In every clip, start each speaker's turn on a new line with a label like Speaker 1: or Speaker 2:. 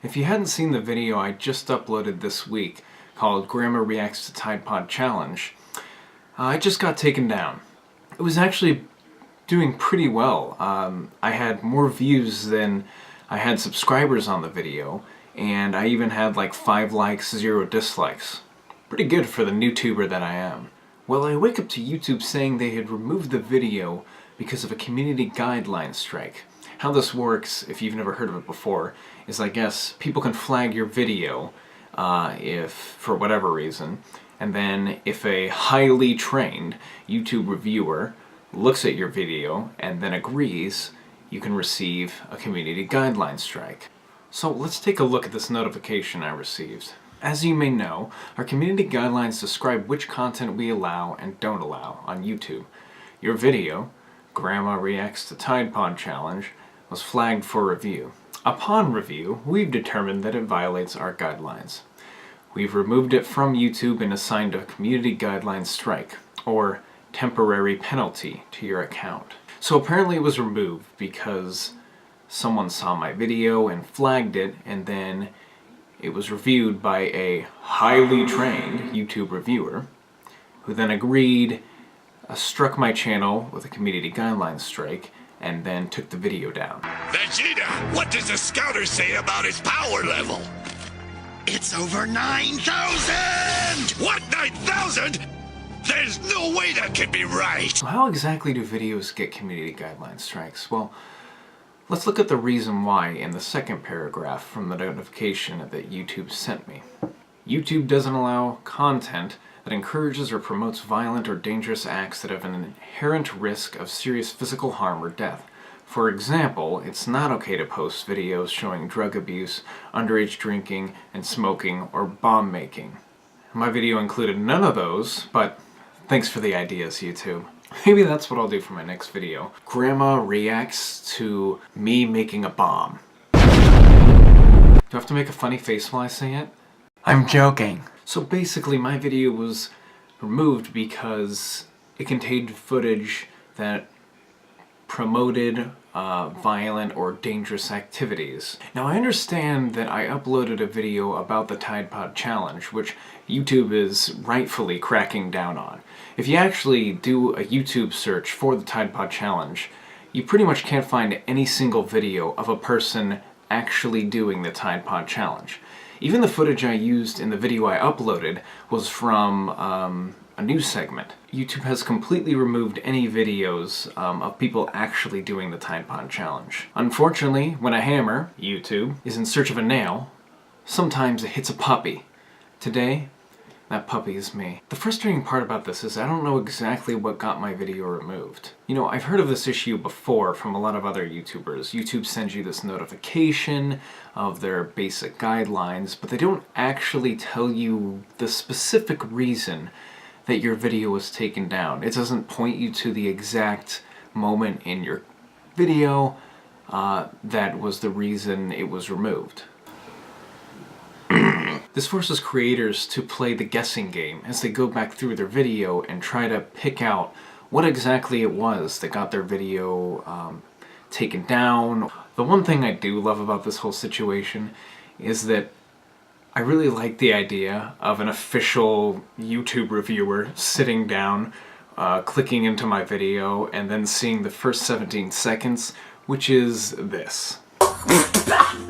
Speaker 1: If you hadn't seen the video I just uploaded this week called Grandma Reacts to Tide Pod Challenge, it just got taken down. It was actually doing pretty well. I had more views than I had subscribers on the video, and I even had like 5 likes, 0 dislikes. Pretty good for the YouTuber that I am. Well, I wake up to YouTube saying they had removed the video because of a community guideline strike. How this works, if you've never heard of it before, is I guess people can flag your video if, for whatever reason, and then if a highly trained YouTube reviewer looks at your video and then agrees, you can receive a community guideline strike. So let's take a look at this notification I received. As you may know, our community guidelines describe which content we allow and don't allow on YouTube. Your video, Grandma Reacts to Tide Pod Challenge, was flagged for review. Upon review, we've determined that it violates our guidelines. We've removed it from YouTube and assigned a community guideline strike, or temporary penalty, to your account. So apparently it was removed because someone saw my video and flagged it, and then it was reviewed by a highly trained YouTube reviewer, who then agreed, struck my channel with a community guidelines strike, and then took the video down.
Speaker 2: Vegeta, what does the scouter say about his power level? It's over 9,000! What, 9,000? There's no way that can be right!
Speaker 1: So how exactly do videos get community guideline strikes? Well, let's look at the reason why in the second paragraph from the notification that YouTube sent me. YouTube doesn't allow content that encourages or promotes violent or dangerous acts that have an inherent risk of serious physical harm or death. For example, it's not okay to post videos showing drug abuse, underage drinking, and smoking, or bomb making. My video included none of those, but thanks for the ideas, YouTube. Maybe that's what I'll do for my next video. Grandma reacts to me making a bomb. Do I have to make a funny face while I say it? I'm joking. So basically my video was removed because it contained footage that promoted violent or dangerous activities. Now I understand that I uploaded a video about the Tide Pod Challenge, which YouTube is rightfully cracking down on. If you actually do a YouTube search for the Tide Pod Challenge, you pretty much can't find any single video of a person actually doing the Tide Pod Challenge. Even the footage I used in the video I uploaded was from a news segment. YouTube has completely removed any videos of people actually doing the Tide Pod Challenge. Unfortunately, when a hammer, YouTube, is in search of a nail, sometimes it hits a puppy. Today, that puppy is me. The frustrating part about this is I don't know exactly what got my video removed. You know, I've heard of this issue before from a lot of other YouTubers. YouTube sends you this notification of their basic guidelines, but they don't actually tell you the specific reason that your video was taken down. It doesn't point you to the exact moment in your video that was the reason it was removed. This forces creators to play the guessing game as they go back through their video and try to pick out what exactly it was that got their video taken down. The one thing I do love about this whole situation is that I really like the idea of an official YouTube reviewer sitting down, clicking into my video, and then seeing the first 17 seconds, which is this.
Speaker 3: Oh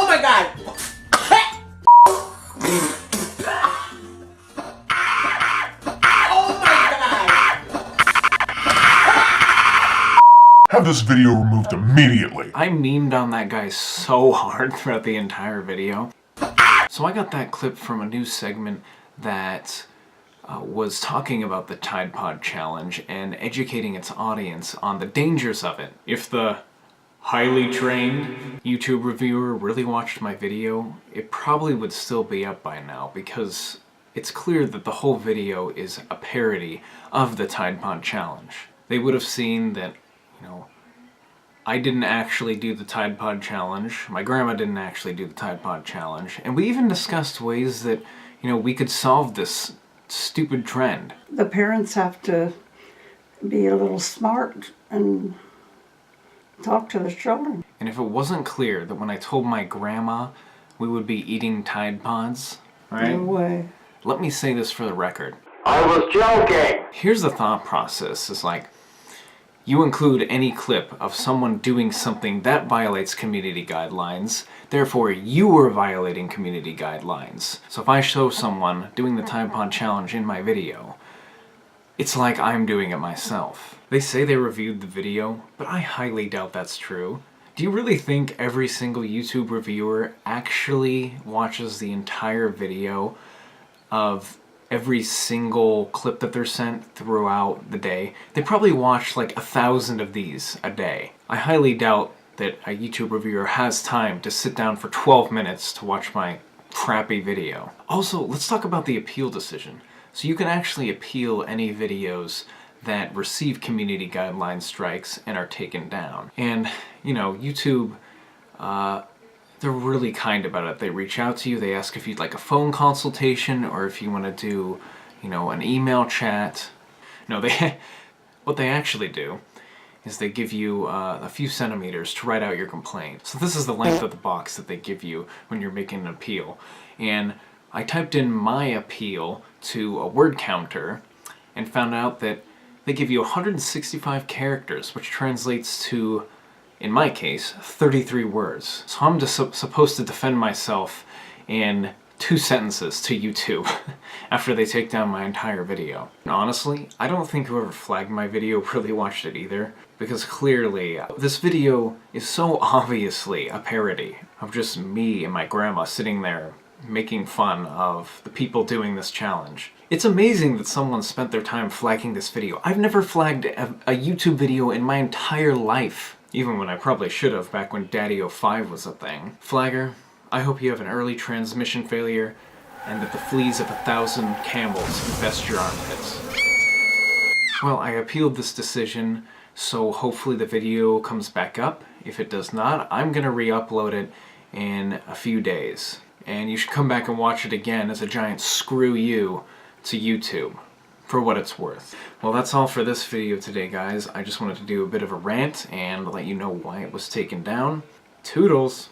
Speaker 3: my god!
Speaker 2: Have this video removed immediately.
Speaker 1: I memed on that guy so hard throughout the entire video. So I got that clip from a news segment that was talking about the Tide Pod Challenge and educating its audience on the dangers of it. If the highly trained YouTube reviewer really watched my video, it probably would still be up by now because it's clear that the whole video is a parody of the Tide Pod Challenge. They would have seen that, you know, I didn't actually do the Tide Pod Challenge, my grandma didn't actually do the Tide Pod Challenge, and we even discussed ways that, you know, we could solve this stupid trend.
Speaker 4: The parents have to be a little smart and
Speaker 3: Talk to the children.
Speaker 1: And if it wasn't clear that when I told my grandma we would be eating Tide Pods, right?
Speaker 3: No way.
Speaker 1: Let me say this for the record.
Speaker 4: I was joking!
Speaker 1: Here's the thought process, is like, you include any clip of someone doing something that violates community guidelines, therefore you are violating community guidelines. So if I show someone doing the Tide Pod challenge in my video, it's like I'm doing it myself. They say they reviewed the video, but I highly doubt that's true. Do you really think every single YouTube reviewer actually watches the entire video of every single clip that they're sent throughout the day? They probably watch like 1,000 of these a day. I highly doubt that a YouTube reviewer has time to sit down for 12 minutes to watch my crappy video. Also, let's talk about the appeal decision. So you can actually appeal any videos that receive community guideline strikes and are taken down. And, you know, YouTube, they're really kind about it. They reach out to you, they ask if you'd like a phone consultation or if you want to do, you know, an email chat. No, what they actually do is they give you a few centimeters to write out your complaint. So this is the length of the box that they give you when you're making an appeal. And I typed in my appeal to a word counter and found out that they give you 165 characters, which translates to, in my case, 33 words. So I'm just supposed to defend myself in 2 sentences to YouTube after they take down my entire video. And honestly, I don't think whoever flagged my video really watched it either, because clearly this video is so obviously a parody of just me and my grandma sitting there making fun of the people doing this challenge. It's amazing that someone spent their time flagging this video. I've never flagged a YouTube video in my entire life, even when I probably should have back when Daddy05 was a thing. Flagger, I hope you have an early transmission failure and that the fleas of 1,000 camels infest your armpits. Well, I appealed this decision, so hopefully the video comes back up. If it does not, I'm gonna re-upload it in a few days. And you should come back and watch it again as a giant screw you to YouTube, for what it's worth. Well, that's all for this video today, guys. I just wanted to do a bit of a rant and let you know why it was taken down. Toodles!